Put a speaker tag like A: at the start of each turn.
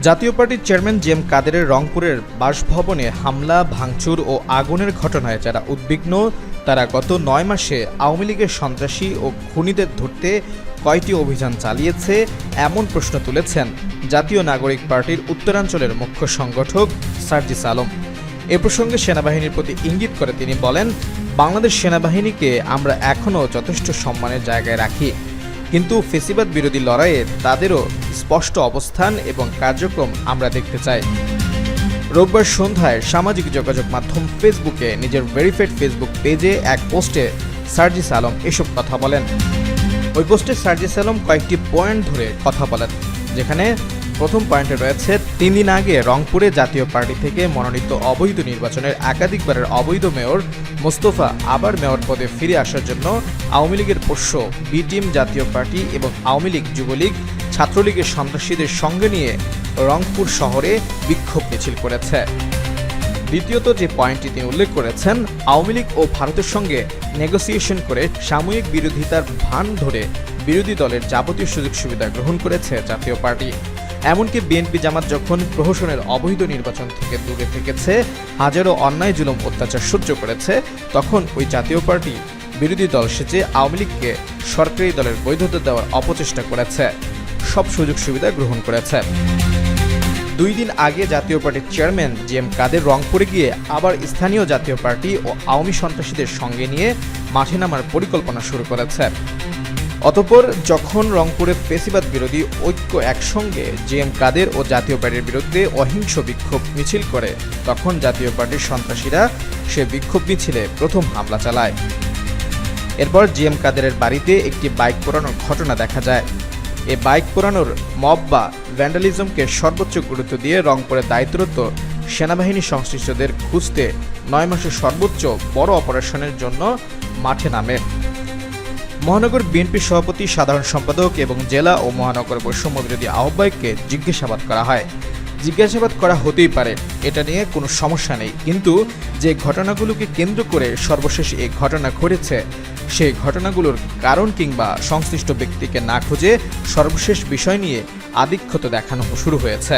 A: জাতীয় পার্টির chairman G M কাদেরের রংপুরের বাসভবনে হামলা, ভাঙচুর ও আগুনের ঘটনায় যারা উদ্বিগ্ন তারা গত ৯ মাসে আওয়ামী লীগের সন্ত্রাসী ও খুনিদের ধরতে কয়টি অভিযান চালিয়েছে এমন প্রশ্ন তুলেছেন জাতীয় নাগরিক পার্টির উত্তরাঞ্চলের মুখ্য সংগঠক সার্জিস আলম। এ প্রসঙ্গে সেনাবাহিনীর প্রতি ইঙ্গিত করে তিনি বলেন, বাংলাদেশ সেনাবাহিনীকে আমরা এখনও যথেষ্ট সম্মানের জায়গায় রাখি, কিন্তু ফেসিবাদ বিরোধী লড়াইয়ে তাদেরও স্পষ্ট অবস্থান এবং কার্যক্রম আমরা দেখতে চাই। রোববার সন্ধ্যায় সামাজিক যোগাযোগ মাধ্যম ফেসবুকে নিজের ভেরিফাইড ফেসবুক পেজে এক পোস্টে সার্জিস আলম এসব কথা বলেন। ওই পোস্টে সার্জিস আলম কয়েকটি পয়েন্ট ধরে কথা বলেন, যেখানে প্রথম পয়েন্টে রয়েছে ৩ দিন আগে রংপুরে জাতীয় পার্টি থেকে মনোনীত অবৈধ নির্বাচনের একাধিকবারের অবৈধ মেয়র মোস্তফা আবার মেয়র পদে ফিরে আসার জন্য আওয়ামী লীগের পোষ্য বি টিম জাতীয় পার্টি এবং আওয়ামী লীগ, যুবলীগ, ছাত্রলীগের সন্ত্রাসীদের সঙ্গে নিয়ে রংপুর শহরে বিক্ষোভ মিছিল করেছে। দ্বিতীয়ত যে পয়েন্টটি তিনি উল্লেখ করেছেন, আওয়ামী লীগ ও ভারতের সঙ্গে নেগোসিয়েশন করে সাময়িক বিরোধিতার ভান ধরে বিরোধী দলের যাবতীয় সুযোগ সুবিধা গ্রহণ করেছে জাতীয় পার্টি। এমনকি বিএনপি জামাত যখন প্রহসনের অবৈধ নির্বাচন থেকে দূরে থেকেছে, হাজারো অন্যায় জুলুম অত্যাচার সহ্য করেছে, তখন ওই জাতীয় পার্টি বিরোধী দল সেজে আওয়ামী লীগকে সরকারি দলের বৈধতা দেওয়ার অপচেষ্টা করেছে, সব সুযোগ সুবিধা গ্রহণ করেছে। 2 দিন আগে জাতীয় পার্টির চেয়ারম্যান জি এম কাদের রংপুরে গিয়ে আবার স্থানীয় জাতীয় পার্টি ও আওয়ামী সন্ত্রাসীদের সঙ্গে নিয়ে মাঠে নামার পরিকল্পনা শুরু করেছে। অতঃপর যখন রংপুরে ফেসিবাদ বিরোধী ঐক্য একসঙ্গে জি এম কাদের ও জাতীয় পার্টির বিরুদ্ধে অহিংস বিক্ষোভ মিছিল করে, তখন জাতীয় পার্টির সন্ত্রাসীরা সে বিক্ষোভ মিছিলে প্রথম হামলা চালায়। এরপর জি এম কাদেরের বাড়িতে একটি বাইক পোড়ানোর ঘটনা দেখা যায়। এই বাইক পোড়ানোর মব বা ভ্যান্ডালিজমকে সর্বোচ্চ গুরুত্ব দিয়ে রংপুরের দায়িত্বরত সেনাবাহিনী সংশ্লিষ্টদের খুঁজতে 9 মাসের সর্বোচ্চ বড় অপারেশনের জন্য মাঠে নামে। মহানগর বিএনপির সভাপতি, সাধারণ সম্পাদক এবং জেলা ও মহানগর বৈষম্য বিরোধী আহ্বায়ককে জিজ্ঞাসাবাদ করা হয়। জিজ্ঞাসাবাদ করা হতেই পারে, এটা নিয়ে কোনো সমস্যা নেই, কিন্তু যে ঘটনাগুলোকে কেন্দ্র করে সর্বশেষ এই ঘটনা ঘটেছে, সেই ঘটনাগুলোর কারণ কিংবা সংশ্লিষ্ট ব্যক্তিকে না খুঁজে সর্বশেষ বিষয় নিয়ে আধিক্যতা দেখানো শুরু হয়েছে।